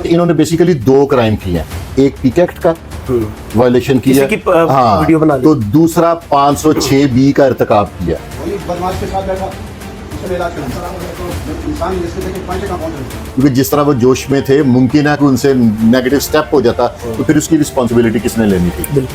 इन्होंने बेसिकली दो क्राइम किए हैं, एक पीक एक्ट का वायलेशन किया हाँ, वीडियो बना तो दूसरा 506 बी का इर्तिकाब किया। क्योंकि जिस तरह वो जोश में थे, मुमकिन है कि उनसे नेगेटिव स्टेप हो जाता, तो फिर उसकी रिस्पॉन्सिबिलिटी किसने लेनी थी?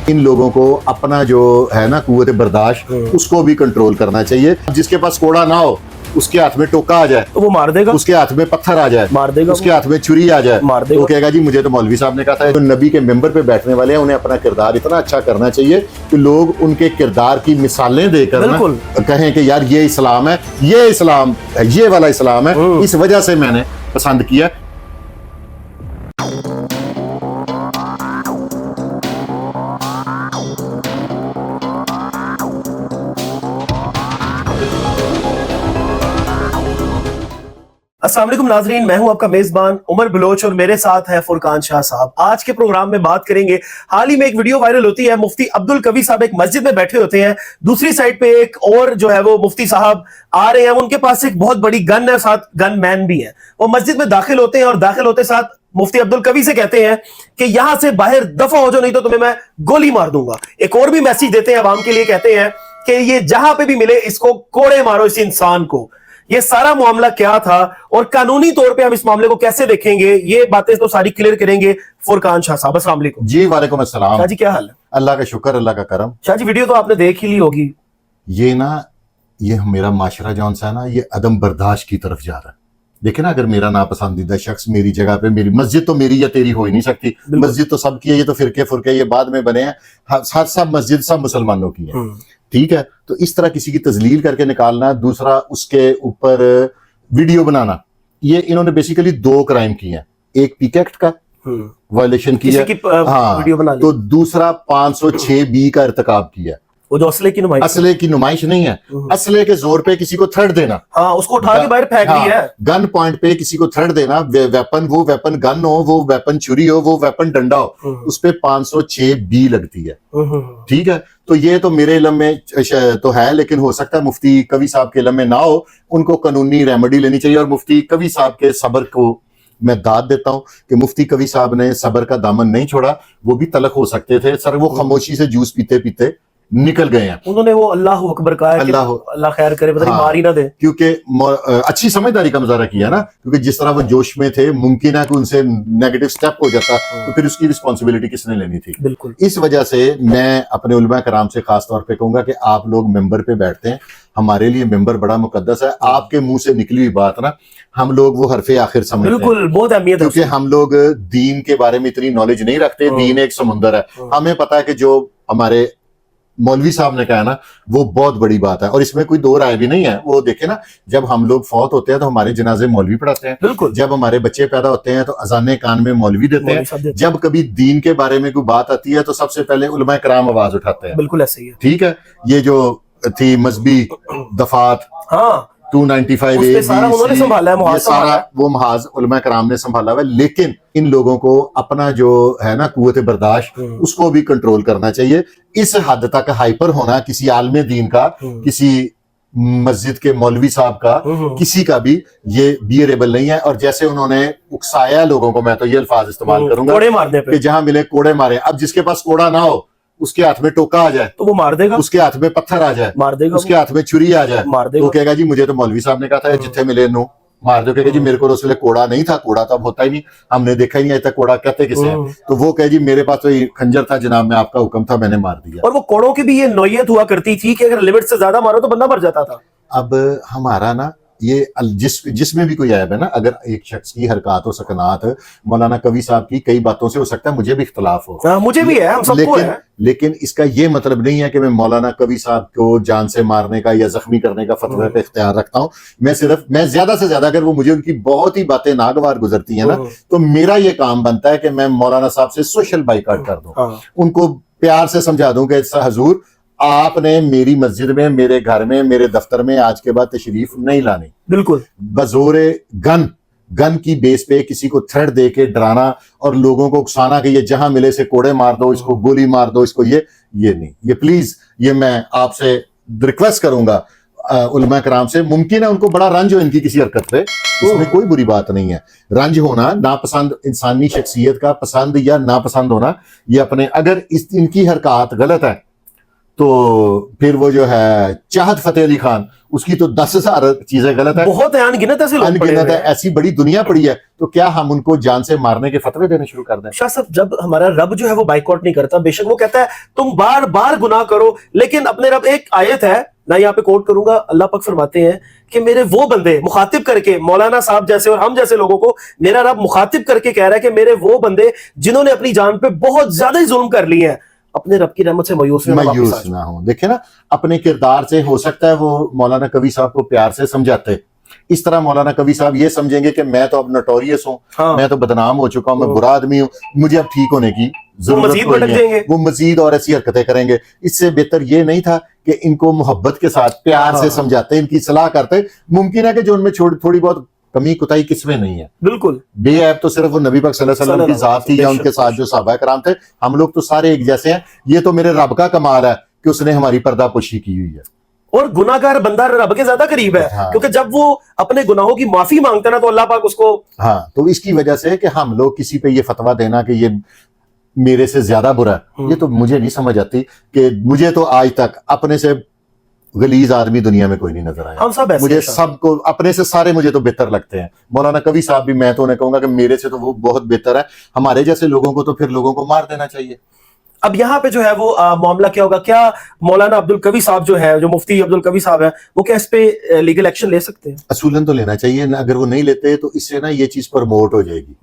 इन लोगों को अपना जो है ना कुव्वत बर्दाश्त, उसको भी कंट्रोल करना चाहिए। जिसके पास कोड़ा ना हो, उसके हाथ में टोका आ जाए तो वो मार देगा, उसके हाथ में पत्थर आ जाए मार देगा, उसके हाथ में छुरी आ जाए मार देगा। तो कहेगा जी मुझे तो मौलवी साहब ने कहा था। तो नबी के मेंबर पे बैठने वाले हैं, उन्हें अपना किरदार इतना अच्छा करना चाहिए कि लोग उनके किरदार की मिसालें देकर ना कहें कि यार ये इस्लाम है, ये इस्लाम है, ये वाला इस्लाम है। इस वजह से मैंने पसंद किया। अस्सलाम वालेकुम नाजरीन, मैं हूं आपका मेजबान उमर बलोच और मेरे साथ है फुरकान शाह साहब। आज के प्रोग्राम में बात करेंगे, हाल ही में एक वीडियो वायरल होती है, मुफ्ती अब्दुल कवी साहब एक मस्जिद में बैठे होते हैं, दूसरी साइड पे एक और जो है वो मुफ्ती साहब आ रहे हैं, उनके पास एक बहुत बड़ी गन है, साथ गन मैन भी है। वो मस्जिद में दाखिल होते हैं और दाखिल होते साथ मुफ्ती अब्दुल कवी से कहते हैं कि यहां से बाहर दफा हो जाओ, नहीं तो तुम्हें मैं गोली मार दूंगा। एक और भी मैसेज देते हैं अवाम के लिए, कहते हैं कि ये जहां पे भी मिले इसको कोड़े मारो, इस इंसान को। ये सारा मामला क्या था और कानूनी तौर पे हम इस मामले को कैसे देखेंगे, ये बातें तो सारी क्लियर करेंगे फुरकान शाह साहब। अस्सलाम वालेकुम जी। वालेकुम अस्सलाम। शाह जी क्या हाल है? अल्लाह का शुक्र, अल्लाह का करम। शाह जी वीडियो तो आपने देख ही ली होगी। ये मेरा माशरा जौन सा है ना, ये अदम बर्दाश्त की तरफ जा रहा है। देखे ना, अगर मेरा नापसंदीदा शख्स मेरी जगह पे, मेरी मस्जिद तो मेरी या तेरी हो ही नहीं सकती, मस्जिद तो सबकी है, ये तो फिरके फुरके ये बाद में बने हैं, सब मस्जिद सब मुसलमानों की है, ठीक है। तो इस तरह किसी की तजलील करके निकालना, दूसरा उसके ऊपर वीडियो बनाना, ये इन्होंने बेसिकली दो क्राइम किए हैं, एक पीक एक्ट का वायलेशन किया हाँ, वीडियो बना तो दूसरा 506 बी का इर्तिकाब किया। वो जो असले की नुमाइश नहीं है, असले के जोर पे किसी को थ्रेट देना, हाँ, उसको उठा के बाहर फेंक दिया है। गन पॉइंट पे किसी को थ्रेट देना, वेपन, वो वेपन गन हो, वो वेपन छुरी हो, वो वेपन डंडा हो, उस पे 506 बी लगती है, ठीक है। तो ये तो मेरे इल्म में तो है, लेकिन हो सकता है मुफ्ती कवी साहब के इल्म में ना हो, उनको कानूनी रेमेडी लेनी चाहिए। और मुफ्ती कवी साहब के सब्र को मैं दाद देता हूं कि मुफ्ती कवी साहब ने सब्र का दामन नहीं छोड़ा, वो भी तलख हो सकते थे सर, वो खामोशी से जूस पीते पीते निकल गए हैं। उन्होंने वो अल्लाह अकबर कहा है, अल्लाह खैर करे, पता नहीं मार ही ना दे, क्योंकि अच्छी समझदारी का मुजाहरा किया ना, क्योंकि जिस तरह वो जोश में थे, मुमकिन है कि उनसे नेगेटिव स्टेप हो जाता, तो फिर उसकी रिस्पॉन्सिबिलिटी किसने लेनी थी? बिल्कुल। इस वजह से मैं अपने उलमा कराम से खास तौर पे कहूंगा कि आप लोग मेंबर पे बैठते हैं, हमारे लिए मेंबर बड़ा मुकद्दस है। आपके मुंह से निकली हुई बात ना, हम लोग वो हरफे आखिर समझते हैं, बिल्कुल, बहुत अहमियत है, क्योंकि हम लोग दीन के बारे में इतनी नॉलेज नहीं रखते। दीन एक समुंदर है, हमें पता है कि जो हमारे मौलवी साहब ने कहा ना, वो बहुत बड़ी बात है और इसमें कोई दो राय भी नहीं है। वो देखे ना, जब हम लोग फौत होते हैं तो हमारे जनाजे मौलवी पढ़ाते हैं, बिल्कुल। जब हमारे बच्चे पैदा होते हैं तो अजाने कान में मौलवी देते हैं, जब कभी दीन के बारे में कोई बात आती है तो सबसे पहले उलमा कराम आवाज उठाते हैं। बिल्कुल ऐसे ही है, ठीक है। ये जो थी मजहबी दफात, हाँ, 295 सारा उन्होंने संभाला है, ये सारा वो महाज उलमा कराम ने संभाला हुआ है। लेकिन इन लोगों को अपना जो है ना कुव्वत बर्दाश्त, उसको भी कंट्रोल करना चाहिए। इस हद तक हाइपर होना किसी आलमे दीन का, किसी मस्जिद के मौलवी साहब का, किसी का भी ये बियरेबल नहीं है। और जैसे उन्होंने उकसाया लोगों को, मैं तो ये अल्फाज इस्तेमाल करूंगा कोड़े मारने पे, कि जहां मिले कोड़े मारे। अब जिसके पास कोड़ा ना हो, उसके हाथ में टोका आ जाए तो वो मार देगा, उसके हाथ में पत्थर आ जाए मार देगा, उसके हाथ में छुरी आ जाए मार देगा। तो कहेगा जी मुझे तो मौलवी साहब ने कहा था जिथे मिले नो मार दो। कहेगा जी मेरे को तो उसमें कोड़ा नहीं था, कोड़ा तो अब होता ही नहीं, हमने देखा ही नहीं, ऐसा कोड़ा कहते किसे हैं? तो वो कहे जी मेरे पास तो खंजर था जनाब, में आपका हुक्म था, मैंने मार दिया। और वो कोड़ों की भी ये नौयत हुआ करती थी कि अगर लिमिट से ज्यादा मारो तो बंदा मर जाता था। अब हमारा ना ये जिसमें भी कोई ऐब है ना, अगर एक शख्स की हरकत और सकनात मौलाना कवी साहब की कई बातों से हो सकता है मुझे भी इख्तलाफ हो, मुझे भी है, हम सबको है। लेकिन इसका ये मतलब नहीं है कि मैं मौलाना कवी साहब को जान से मारने का या जख्मी करने का फतवा का इख्तियार रखता हूँ। मैं ज्यादा से ज्यादा, अगर वो मुझे उनकी बहुत ही बातें नागवार गुजरती है ना, तो मेरा ये काम बनता है कि मैं मौलाना साहब से सोशल बाइकाट कर दूं, उनको प्यार से समझा दूं कि हजूर आपने मेरी मस्जिद में, मेरे घर में, मेरे दफ्तर में आज के बाद तशरीफ नहीं लानी। बिल्कुल। बजोरे गन की बेस पे किसी को थ्रेट दे के डराना और लोगों को उकसाना कि ये जहां मिले से कोड़े मार दो, इसको गोली मार दो, इसको ये नहीं, ये प्लीज, ये मैं आपसे रिक्वेस्ट करूंगा, उलमा कराम से मुमकिन है उनको बड़ा रंज हो इनकी किसी हरकत पे, इसमें कोई बुरी बात नहीं है। रंज होना, नापसंद इंसानी शख्सियत का पसंद या नापसंद होना, ये अपने, अगर इनकी हरकत गलत है तो फिर वो जो है चाहत फतेह अली खान, उसकी तो 10,000 चीजें गलत है, बहुत है, अनगिनत ऐसे लोग पड़े अनगिनत हुए है, हैं। ऐसी बड़ी दुनिया पड़ी है, तो क्या हम उनको जान से मारने के फतवे देने शुरू कर दें? शाह साहब, जब हमारा रब जो है वो बाइकआउट नहीं करता, बेशक वो कहता है तुम बार बार गुनाह करो, लेकिन अपने रब, एक आयत है, मैं यहाँ पे कोट करूंगा, अल्लाह पाक फरमाते हैं कि मेरे वो बंदे, मुखातिब करके मौलाना साहब जैसे और हम जैसे लोगों को मेरा रब मुखातिब करके कह रहा है कि मेरे वो बंदे जिन्होंने अपनी जान पे बहुत ज्यादा ही जुल्म कर लिए हैं, अपने रब की रहमत से मायूस ना हो। देखे ना, अपने किरदार से हो सकता है वो मौलाना कवी साहब को प्यार से समझाते, इस तरह मौलाना कवी साहब ये समझेंगे कि मैं तो अब नोटोरियस हूँ, हाँ। मैं तो बदनाम हो चुका हूँ, मैं बुरा आदमी हूँ, मुझे अब ठीक होने की जरूरत नहीं है, वो मजीद और ऐसी हरकतें करेंगे। इससे बेहतर ये नहीं था कि इनको मोहब्बत के साथ प्यार से समझाते, इनकी सलाह करते। मुमकिन है कि जो उनमें थोड़ी बहुत कमी कुताही किसमें नहीं है, बिल्कुल बेऐब तो सिर्फ वो नबी पाक सल्लल्लाहु अलैहि वसल्लम की जात थी या उनके साथ जो सहाबा कराम थे, हम लोग तो सारे एक जैसे हैं। ये तो मेरे रब का कमाल है कि उसने हमारी पर्दापोशी की हुई है। और गुनाहगार बंदा रब के ज्यादा करीब है, हाँ। क्योंकि जब वो अपने गुनाहों की माफी मांगता है ना, तो अल्लाह पाक उसको, हाँ, तो इसकी वजह से कि हम लोग किसी पे ये फतवा देना कि ये मेरे से ज्यादा बुरा है, ये तो मुझे नहीं समझ आती। कि मुझे तो आज तक अपने से गलीज आदमी दुनिया में कोई नहीं नजर आया। हम सब ऐसे मुझे हैं। सबको अपने से सारे मुझे तो बेहतर लगते हैं। मौलाना कवी साहब भी, मैं तो उन्हें कहूंगा कि मेरे से तो वो बहुत बेहतर है। हमारे जैसे लोगों को तो फिर लोगों को मार देना चाहिए। अब यहाँ पे जो है वो मामला क्या होगा, क्या मौलाना अब्दुल कवी साहब जो है, जो मुफ्ती अब्दुल कवी साहब है, वो क्या इस पे लीगल एक्शन ले सकते हैं? असूलन तो लेना चाहिए ना, अगर वो नहीं लेते तो इससे ना ये चीज प्रमोट हो जाएगी।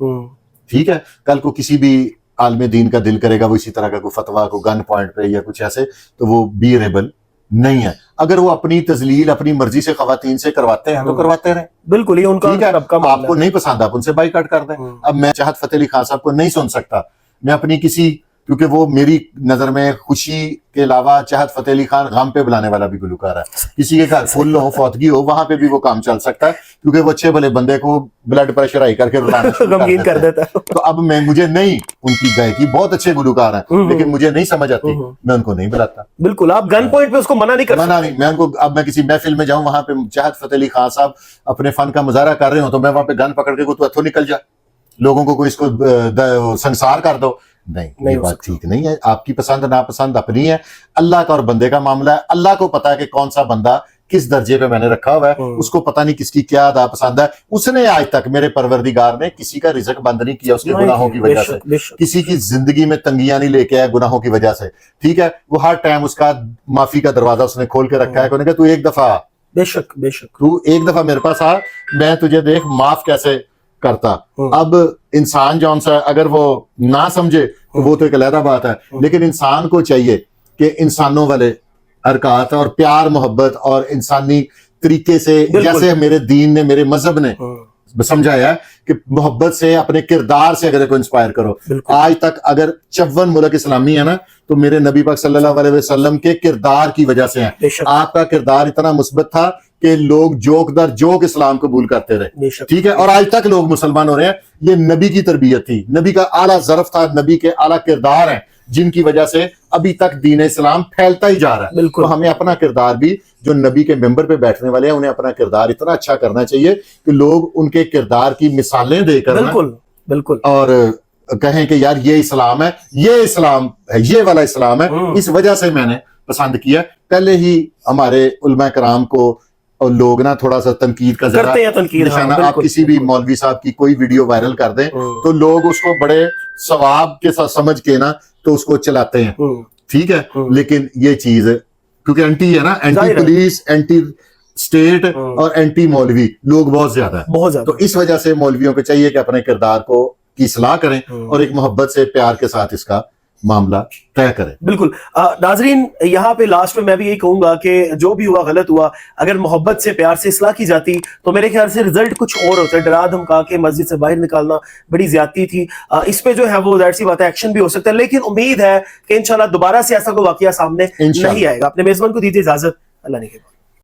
ठीक है, कल को किसी भी आलमे दीन का दिल करेगा वो इसी तरह का कोई फतवा को गन पॉइंट पे या कुछ ऐसे, तो वो बी रेबल नहीं है। अगर वो अपनी तजलील अपनी मर्जी से खवातीन से करवाते हैं तो करवाते रहे, बिल्कुल, ये उनका ठीक है। रब का मामला आपको नहीं पसंद, आप उनसे बाइकआउट कर दें। अब मैं चाहत फतेह अली खान साहब को नहीं सुन सकता, मैं अपनी किसी, क्योंकि वो मेरी नजर में खुशी के अलावा चाहत फतेह अली खान गम पे बुलाने वाला भी गुलकार है। किसी के घर फुल हो, फौतगी हो, वहां पे भी वो काम चल सकता है, क्योंकि वो अच्छे भले बंदे को ब्लड प्रेशर हाई करके रुलाना गमगीन कर देता है। तो अब मुझे नहीं, उनकी गायकी बहुत अच्छे गुलकार हैं, लेकिन मुझे नहीं समझ आती, मैं उनको नहीं बुलाता। बिल्कुल, आप गन पॉइंट पे उसको मना नहीं कर मना नहीं, मैं उनको, अब मैं किसी महफिल में जाऊं, वहां पे चाहत फतेह अली खान साहब अपने फन का मुजाहरा कर रहे हो, तो मैं वहां पे गन पकड़ के तू हथों निकल जा, लोगों को कोई इसको संसार कर दो, नहीं ये बात ठीक नहीं है। आपकी पसंद नापसंद अपनी है, अल्लाह का और बंदे का मामला है। अल्लाह को पता है कि कौन सा बंदा किस दर्जे पे मैंने रखा हुआ है, उसको पता नहीं किसकी क्या अदा पसंद है। उसने आज तक, मेरे परवरदिगार ने किसी का रिज़्क बंद नहीं किया उसके गुनाहों की वजह से, किसी की जिंदगी में तंगियां नहीं लेके आया गुनाहों की वजह से, ठीक है। वो हर टाइम उसका माफी का दरवाजा उसने खोल के रखा है, कहने तू एक दफा, बेशक तू एक दफा मेरे पास आ, मैं तुझे देख माफ कैसे करता। अब इंसान जौन सा, अगर वो ना समझे तो वो तो एक अलग बात है, लेकिन इंसान को चाहिए कि इंसानों वाले हरकत और प्यार मोहब्बत और इंसानी तरीके से, जैसे मेरे दीन ने, मेरे मजहब ने समझाया कि मोहब्बत से, अपने किरदार से अगर को इंस्पायर करो। आज तक अगर 54 मुल्क इस्लामी है ना, तो मेरे नबी पाक सल्लल्लाहु अलैहि वसल्लम के किरदार की वजह से है। आपका किरदार इतना मुस्बत था कि लोग जोक दर जोक इस्लाम कबूल करते रहे, ठीक है, और आज तक लोग मुसलमान हो रहे हैं। ये नबी की तरबियत थी, नबी का आला ज़र्फ था, नबी के आला किरदार है, जिनकी वजह से अभी तक दीन इस्लाम फैलता ही जा रहा है। तो हमें अपना किरदार भी, जो नबी के मेंबर पे बैठने वाले हैं, उन्हें अपना किरदार इतना अच्छा करना चाहिए कि लोग उनके किरदार की मिसालें देकर बिल्कुल और कहें कि यार ये इस्लाम है, ये इस्लाम है, ये वाला इस्लाम है। इस वजह से मैंने पसंद किया। पहले ही हमारे उलमा कराम को और लोग ना थोड़ा सा तनकीद का जरा निशाना, आप किसी भी मौलवी साहब की कोई वीडियो वायरल कर दें तो लोग उसको बड़े सवाब के साथ समझ के ना तो उसको चलाते हैं, ठीक है। लेकिन ये चीज क्योंकि एंटी है ना, एंटी पुलिस, एंटी स्टेट और एंटी मौलवी लोग बहुत ज्यादा है, तो इस वजह से मौलवियों को चाहिए कि अपने किरदार को की सलाह करें और एक मोहब्बत से, प्यार के साथ इसका मामला तय करें। बिल्कुल। नाजरीन, यहाँ पे लास्ट में मैं भी यही कहूंगा कि जो भी हुआ गलत हुआ, अगर मोहब्बत से, प्यार से इस्लाह की जाती तो मेरे ख्याल से रिजल्ट कुछ और होता है। डरा धमका के मस्जिद से बाहर निकालना बड़ी ज्यादती थी। इस पे जो है वो जाहिर सी बात है एक्शन भी हो सकता है, लेकिन उम्मीद है कि इंशाल्लाह दोबारा से ऐसा कोई वाकया सामने नहीं आएगा। अपने मेजबान को दीजिए इजाजत। अल्लाह ने